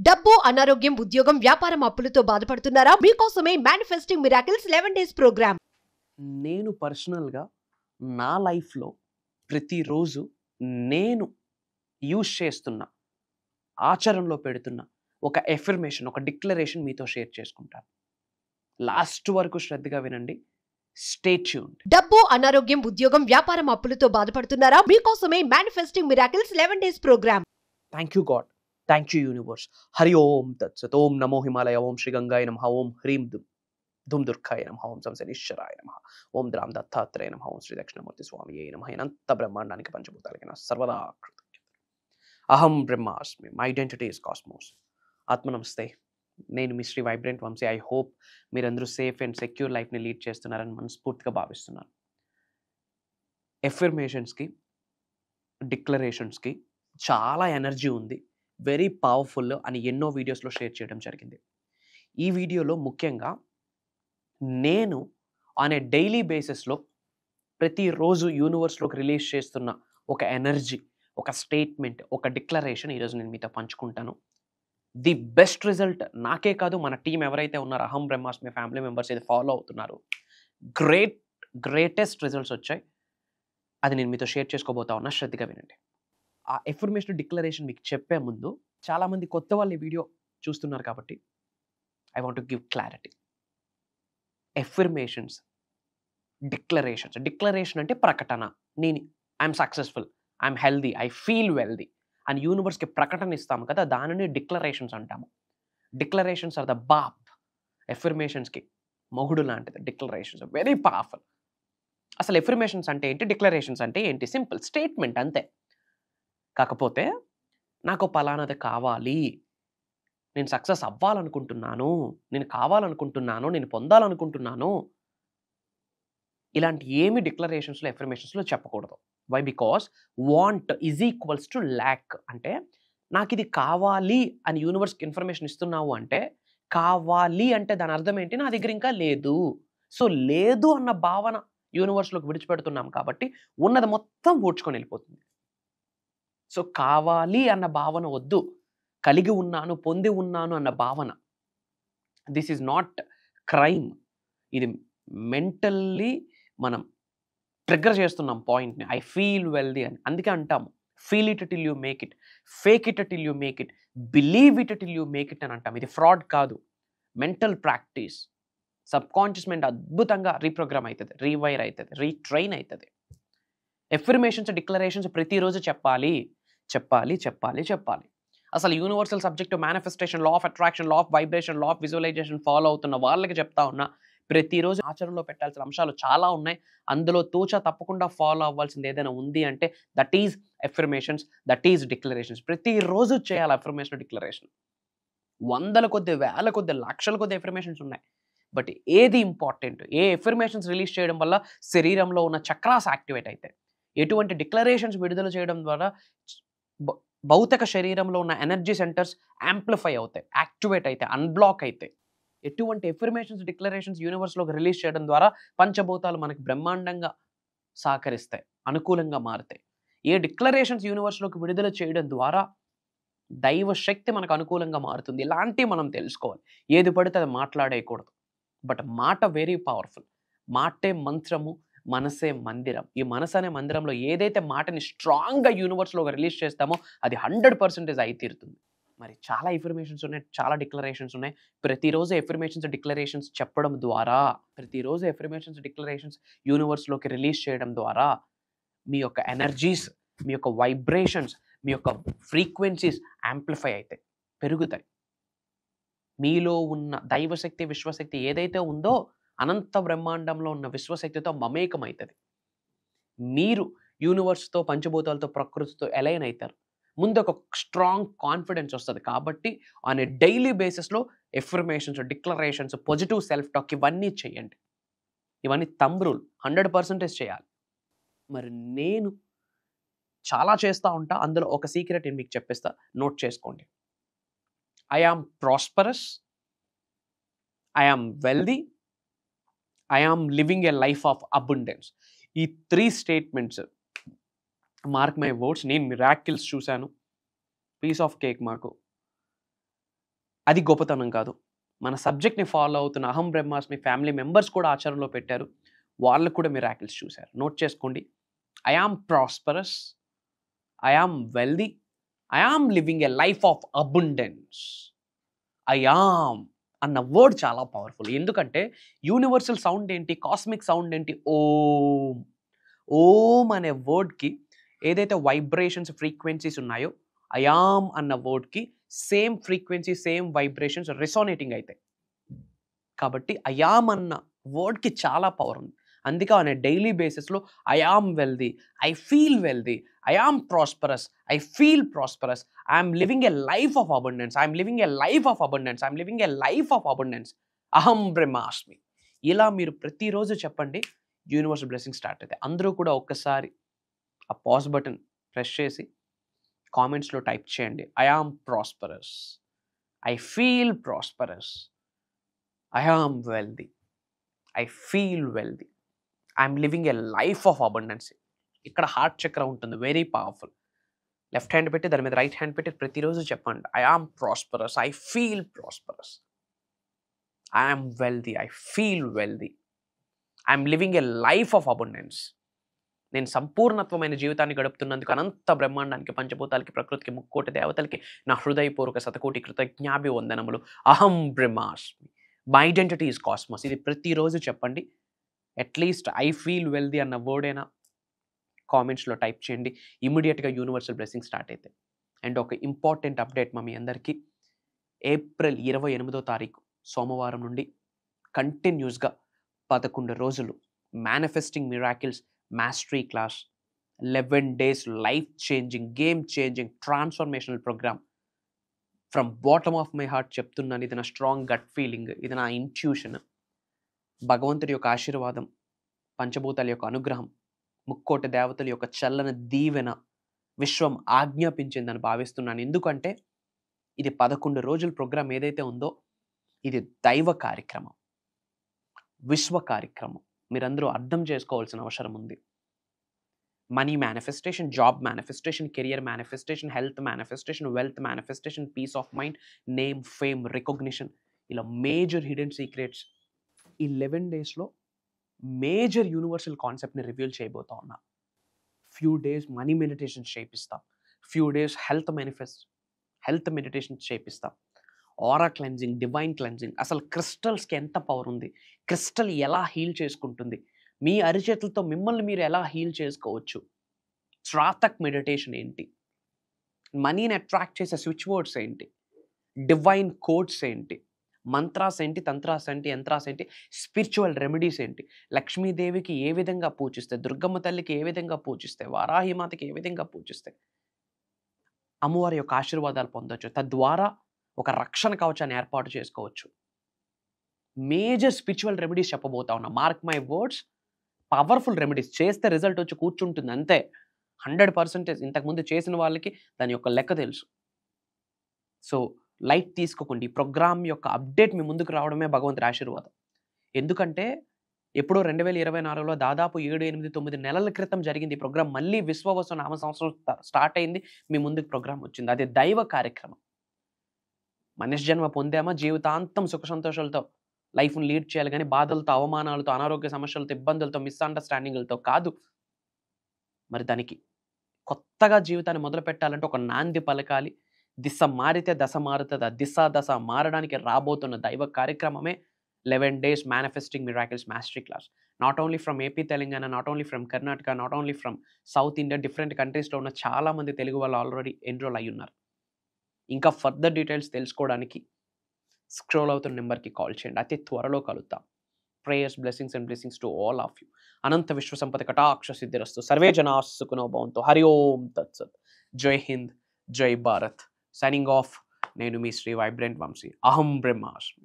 డబ్బు, అనారోగ్యం, ఉద్యోగం, వ్యాపారం, అప్పులతో బాధపడుతున్నారా? మీకోసమే మేనిఫెస్టింగ్ మిరాకిల్స్ 11 డేస్ ప్రోగ్రామ్. నేను పర్సనల్‌గా నా లైఫ్‌లో ప్రతిరోజు నేను యూజ్ చేస్తున్న, ఆచరణలో పెడుతున్న ఒక ఎఫర్మేషన్, ఒక డిక్లరేషన్ మీతో షేర్ చేసుకుంటాను. లాస్ట్ వరకు శ్రద్ధగా వినండి. Stay tuned. డబ్బు, అనారోగ్యం, ఉద్యోగం, వ్యాపారం, అప్పులతో బాధపడుతున్నారా? మీకోసమే manifesting miracles 11 days programme. Thank you God. Thank you universe. Hari ఓం తత్సత్. ఓం నమో హిమాలయ. ఓం శ్రీ గంగాయ నమః. ఓం హ్రీం ధూమ్ దుర్గాయ నమః. ఓం సంశనిశ్వరాయ నమః. ఓం ద్రాం దత్తాత్రేయ నమః. ఓం శ్రీ దక్షిణమూర్తి స్వామియే నమః. అనంత బ్రహ్మాండానికి పంచభూతాలకి నా సర్వదా కృతజ్ఞత. అహం బ్రహ్మాస్మి. My identity is cosmos. ఆత్మ నమస్తే. నేను మీ Shri vibrant Vamshi. I hope మీరందరూ సేఫ్ అండ్ సెక్యూర్ లైఫ్ని లీడ్ చేస్తున్నారని మనస్ఫూర్తిగా భావిస్తున్నాను. ఎఫర్మేషన్స్కి, డిక్లరేషన్స్కి చాలా ఎనర్జీ ఉంది, వెరీ పవర్ఫుల్ అని ఎన్నో వీడియోస్లో షేర్ చేయడం జరిగింది. ఈ వీడియోలో ముఖ్యంగా నేను ఆన్ ఏ డైలీ బేసిస్లో ప్రతిరోజు యూనివర్స్లోకి రిలీజ్ చేస్తున్న ఒక ఎనర్జీ, ఒక స్టేట్మెంట్, ఒక డిక్లరేషన్ ఈరోజు నేను మీతో పంచుకుంటాను. ది బెస్ట్ రిజల్ట్ నాకే కాదు, మన టీం ఎవరైతే ఉన్నారో అహం బ్రహ్మాస్మి ఫ్యామిలీ మెంబర్స్ ఇది ఫాలో అవుతున్నారు, గ్రేటెస్ట్ రిజల్ట్స్ వచ్చాయి. అది నేను మీతో షేర్ చేసుకోబోతా ఉన్నా. శ్రద్ధగా వినండి. ఆ ఎఫర్మేషన్ డిక్లరేషన్ మీకు చెప్పే ముందు, చాలామంది కొత్త వాళ్ళు ఈ వీడియో చూస్తున్నారు కాబట్టి I want to give clarity. Affirmations, declaration అంటే ప్రకటన. నేను I'm successful, I'm healthy, I feel wealthy అని యూనివర్స్కి ప్రకటన ఇస్తాము కదా, దానిని డిక్లరేషన్స్ అంటాము. డిక్లరేషన్స్ ఆర్ ద బాప్. ఎఫర్మేషన్స్కి మొగుడు లాంటిది డిక్లరేషన్స్, వెరీ పవర్ఫుల్. అసలు ఎఫర్మేషన్స్ అంటే ఏంటి, డిక్లరేషన్స్ అంటే ఏంటి? సింపుల్ స్టేట్మెంట్ అంతే. కాకపోతే నాకు పలానాది కావాలి, నేను సక్సెస్ అవ్వాలనుకుంటున్నాను, నేను కావాలనుకుంటున్నాను, నేను పొందాలనుకుంటున్నాను, ఇలాంటి ఏమి డిక్లరేషన్స్లో, ఎఫర్మేషన్స్లో చెప్పకూడదు. Why? Because want is equals to lack. అంటే నాకు ఇది కావాలి అని యూనివర్స్కి ఇన్ఫర్మేషన్ ఇస్తున్నావు అంటే, కావాలి అంటే దాని అర్థం ఏంటి? నా దగ్గర ఇంకా లేదు. సో లేదు అన్న భావన యూనివర్స్లోకి విడిచిపెడుతున్నాం కాబట్టి ఉన్నది మొత్తం ఊడ్చుకొని వెళ్ళిపోతుంది. సో కావాలి అన్న భావన వద్దు, కలిగి ఉన్నాను, పొంది ఉన్నాను అన్న భావన. This is not crime. ఇది మెంటల్లీ మనం ట్రిగ్గర్ చేస్తున్నాం పాయింట్ని. ఐ ఫీల్ వెల్దీ అని. అందుకే అంటాము, feel it till you make it, fake it till you make it, believe it till you make it అని అంటాం. ఇది ఫ్రాడ్ కాదు, mental practice. Sub conscious mind అద్భుతంగా రీప్రోగ్రామ్ అవుతుంది, రీవైర్ అవుతుంది, రీట్రైన్ అవుతుంది. ఎఫర్మేషన్స్, డిక్లరేషన్స్ ప్రతిరోజు చెప్పాలి. అసలు universal subject manifestation, law of attraction, law of vibration, law of visualisation follow అవుతున్న వాళ్ళకి చెప్తా ఉన్నా, ప్రతిరోజు ఆచరణలో పెట్టాల్సిన అంశాలు చాలా ఉన్నాయి. అందులో తూచా తప్పకుండా ఫాలో అవ్వాల్సింది ఏదైనా ఉంది అంటే that is affirmations, that is declarations. ప్రతిరోజు చేయాలి ఎఫర్మేషన్, డిక్లరేషన్. వందల కొద్ది, వేల కొద్ది, లక్షల కొద్ది ఎఫర్మేషన్స్ ఉన్నాయి. బట్ ఏది ఇంపార్టెంట్? ఏ ఎఫర్మేషన్స్ రిలీజ్ చేయడం వల్ల శరీరంలో ఉన్న చక్రాస్ యాక్టివేట్ అవుతాయి, ఎటువంటి డిక్లరేషన్స్ విడుదల చేయడం ద్వారా భౌతిక శరీరంలో ఉన్న ఎనర్జీ సెంటర్స్ యాంప్లిఫై అవుతాయి, యాక్టివేట్ అవుతాయి, అన్బ్లాక్ అవుతాయి. ఎటువంటి ఎఫర్మేషన్స్, డిక్లరేషన్స్ యూనివర్స్లోకి రిలీజ్ చేయడం ద్వారా పంచభూతాలు మనకి బ్రహ్మాండంగా సహకరిస్తాయి, అనుకూలంగా మారుతాయి. ఏ డిక్లరేషన్స్ యూనివర్స్లోకి విడుదల చేయడం ద్వారా దైవ శక్తి మనకు అనుకూలంగా మారుతుంది. ఇలాంటివి మనం తెలుసుకోవాలి. ఏది పడితే అది మాట్లాడేయకూడదు. బట్ మాట వెరీ పవర్ఫుల్. మాటే మంత్రము, మనసే మందిరం. ఈ మనసు అనే మందిరంలో ఏదైతే మాటని స్ట్రాంగ్గా యూనివర్స్లో రిలీజ్ చేస్తామో అది 100% అయి తీరుతుంది. మరి చాలా ఎఫర్మేషన్స్ ఉన్నాయి, చాలా డిక్లరేషన్స్ ఉన్నాయి. ప్రతిరోజు ఎఫర్మేషన్స్, డిక్లరేషన్స్ చెప్పడం ద్వారా, ప్రతిరోజు ఎఫర్మేషన్స్, డిక్లరేషన్స్ యూనివర్స్లోకి రిలీజ్ చేయడం ద్వారా మీ యొక్క ఎనర్జీస్, మీ యొక్క వైబ్రేషన్స్, మీ యొక్క ఫ్రీక్వెన్సీస్ యాంప్లిఫై అవుతాయి, పెరుగుతాయి. మీలో ఉన్న దైవశక్తి, విశ్వశక్తి ఏదైతే ఉందో అనంత బ్రహ్మాండంలో ఉన్న విశ్వశక్తితో మమేకం అవుతుంది. మీరు యూనివర్స్తో, పంచభూతాలతో, ప్రకృతితో అలైన్ అవుతారు. ముందు ఒక స్ట్రాంగ్ కాన్ఫిడెన్స్ వస్తుంది. కాబట్టి ఆన్ ఏ డైలీ బేసిస్లో affirmations, declarations, positive self talk ఇవన్నీ చేయండి. ఇవన్నీ థంబ్ రూల్, 100% చేయాలి. మరి నేను చాలా చేస్తూ ఉంటా. అందులో ఒక సీక్రెట్ నేను మీకు చెప్పేస్తా, నోట్ చేసుకోండి. I am prosperous, I am wealthy, I am living a life of abundance. ఈ 3 స్టేట్మెంట్స్, మార్క్ మై వర్డ్స్, నేను మిరాకిల్స్ చూశాను. పీస్ ఆఫ్ కేక్ మాకు. అది గొప్పతనం కాదు. మన సబ్జెక్ట్ని ఫాలో అవుతున్న అహం బ్రహ్మాస్మి ఫ్యామిలీ మెంబర్స్ కూడా ఆచరణలో పెట్టారు. వాళ్ళు కూడా మిరాకిల్స్ చూశారు. నోట్ చేసుకోండి. I am prosperous, I am wealthy, I am living a life of abundance. I am అన్న వర్డ్ చాలా పవర్ఫుల్. ఎందుకంటే యూనివర్సల్ సౌండ్ ఏంటి, కాస్మిక్ సౌండ్ ఏంటి? ఓం. ఓం అనే వర్డ్కి ఏదైతే వైబ్రేషన్స్ ఫ్రీక్వెన్సీస్ ఉన్నాయో ఐ ఆమ్ అన్న వర్డ్కి same frequency same vibrations resonating అవుతాయి. కాబట్టి ఐ ఆమ్ అన్న వర్డ్కి చాలా పవర్ ఉంది. అందుకే ఆన్ డైలీ బేసిస్లో I am wealthy, I feel wealthy, I am prosperous, I feel prosperous, I'm living a life of abundance, I'm living a life of abundance, I'm living a life of abundance, అహం బ్రహ్మాస్మి. ఇలా మీరు ప్రతిరోజు చెప్పండి, universal blessing start అవుతాయి. అందరూ కూడా ఒక్కసారి ఆ పాజ్ బటన్ ప్రెస్ చేసి కామెంట్స్లో టైప్ చేయండి, I am prosperous, I feel prosperous, I am wealthy, I feel wealthy, I'm living a life of abundance. ఇక్కడ హార్ట్ చక్ర ఉంటుంది, వెరీ పవర్ఫుల్. లెఫ్ట్ హ్యాండ్ పెట్టి దాని మీద రైట్ హ్యాండ్ పెట్టి ప్రతిరోజు చెప్పండి, I am prosperous, I feel prosperous, I'm wealthy, I feel wealthy, I'm living a life of abundance. నేను సంపూర్ణత్వమైన జీవితాన్ని గడుపుతున్నందుకు అనంత బ్రహ్మాండానికి, పంచభూతాలకి, ప్రకృతికి, ముక్కోటి దేవతలకి నా హృదయపూర్వక శతకోటి కృతజ్ఞాభివందనములు. అహం బ్రహ్మాస్మి, మై ఐడెంటిటీ ఈజ్ కాస్మస్. ఇది ప్రతిరోజు చెప్పండి. అట్లీస్ట్ ఐ ఫీల్ వెల్దీ అన్న వర్డ్ అయినా కామెంట్స్లో టైప్ చేయండి. ఇమీడియట్గా యూనివర్సల్ బ్లెస్సింగ్ స్టార్ట్ అవుతాయి. అండ్ ఒక ఇంపార్టెంట్ అప్డేట్ మా మీ అందరికీ, ఏప్రిల్ 28వ తారీఖు సోమవారం నుండి కంటిన్యూస్గా 11 రోజులు manifesting miracles mastery class, 11 days life changing, game changing, transformational programme. From bottom of my heart చెప్తున్నాను, ఇది నా స్ట్రాంగ్ గట్ ఫీలింగ్, ఇది నా ఇంట్యూషన్. భగవంతుడి యొక్క ఆశీర్వాదం, పంచభూతాల యొక్క అనుగ్రహం, ముక్కోటి దేవతల యొక్క చల్లన దీవెన విశ్వం ఆజ్ఞాపించిందని భావిస్తున్నాను. ఎందుకంటే ఇది 11 రోజుల ప్రోగ్రాం ఏదైతే ఉందో ఇది దైవ కార్యక్రమం, విశ్వ కార్యక్రమం. మీరందరూ అర్థం చేసుకోవాల్సిన అవసరం ఉంది. Money manifestation, job manifestation, career manifestation, health manifestation, wealth manifestation, peace of mind, name, fame, recognition, ఇలా మేజర్ హిడెన్ సీక్రెట్స్ ఈ 11 daysలో మేజర్ యూనివర్సల్ కాన్సెప్ట్ని రివీల్ చేయబోతా ఉన్నా. ఫ్యూ డేస్ మనీ మెడిటేషన్ చేపిస్తాం, ఫ్యూ డేస్ హెల్త్ మెడిటేషన్ చేపిస్తాం, ఆరా క్లెన్జింగ్, డివైన్ క్లెన్జింగ్. అసలు క్రిస్టల్స్కి ఎంత పవర్ ఉంది, క్రిస్టల్ ఎలా హీల్ చేసుకుంటుంది, మీ అరిచేతులతో మిమ్మల్ని మీరు ఎలా హీల్ చేసుకోవచ్చు, శ్రాతక్ మెడిటేషన్ ఏంటి, మనీని అట్రాక్ట్ చేసే స్విచ్ వర్డ్స్ ఏంటి, డివైన్ కోడ్స్ ఏంటి, మంత్రాస్ ఏంటి, తంత్రాస్ ఏంటి, యంత్రాస్ ఏంటి, స్పిరిచువల్ రెమెడీస్ ఏంటి, లక్ష్మీదేవికి ఏ విధంగా పూజిస్తే, దుర్గమ్మ తల్లికి ఏ విధంగా పూజిస్తే, వారాహిమాతకి ఏ విధంగా పూజిస్తే అమ్మవారి యొక్క ఆశీర్వాదాలు పొందొచ్చు, తద్వారా ఒక రక్షణ కవచాన్ని ఏర్పాటు చేసుకోవచ్చు. మేజర్ స్పిరిచువల్ రెమెడీస్ చెప్పబోతా ఉన్నా. Mark my words, powerful remedies. చేస్తే రిజల్ట్ వచ్చి కూర్చుంటుంది అంతే, 100%. ఇంతకుముందు చేసిన వాళ్ళకి దాని యొక్క లెక్క తెలుసు. సో లైట్ తీసుకోకండి. ఈ ప్రోగ్రామ్ యొక్క అప్డేట్ మీ ముందుకు రావడమే భగవంతుడి ఆశీర్వాదం. ఎందుకంటే ఎప్పుడో 2024లో దాదాపు 7-8-9 నెలల క్రితం జరిగింది ఈ ప్రోగ్రామ్. మళ్ళీ విశ్వవసు నామ సంవత్సరం స్టార్ట్ అయింది, మీ ముందుకు ప్రోగ్రామ్ వచ్చింది. అది దైవ కార్యక్రమం. మనిషి జన్మ పొందామా, జీవితాంతం సుఖ సంతోషాలతో లైఫ్ని లీడ్ చేయాలి, కానీ బాధలతో, అవమానాలతో, అనారోగ్య సమస్యలతో, ఇబ్బందులతో, మిస్అండర్స్టాండింగ్లతో కాదు. మరి దానికి కొత్తగా జీవితాన్ని మొదలు పెట్టాలంటే ఒక నాంది పలకాలి. దిశ మారితే దశ మారుతుంది. ఆ దిశ దశ మారడానికి రాబోతున్న దైవ కార్యక్రమమే 11 days manifesting miracles mastery class. Not only from AP, Telangana, not only from Karnataka, not only from south India, different కంట్రీస్లో ఉన్న చాలామంది తెలుగు వాళ్ళు ఆల్రెడీ ఎన్రోల్ అయ్యి ఉన్నారు. ఇంకా ఫర్దర్ డీటెయిల్స్ తెలుసుకోవడానికి స్క్రోల్ అవుతున్న నెంబర్కి కాల్ చేయండి. అతి త్వరలో కలుద్దాం. Prayers, blessings and blessings to all of you. అనంత విశ్వ సంపద కటాక్ష సిద్ధిరస్తు. సర్వే జనా సుఖినో భవంతు. హరి ఓం తత్సత్. జై హింద్, జై భారత్. Signing off. నేను మీ శ్రీ వైబ్రెంట్ వంశీ. అహం బ్రహ్మాస్మి.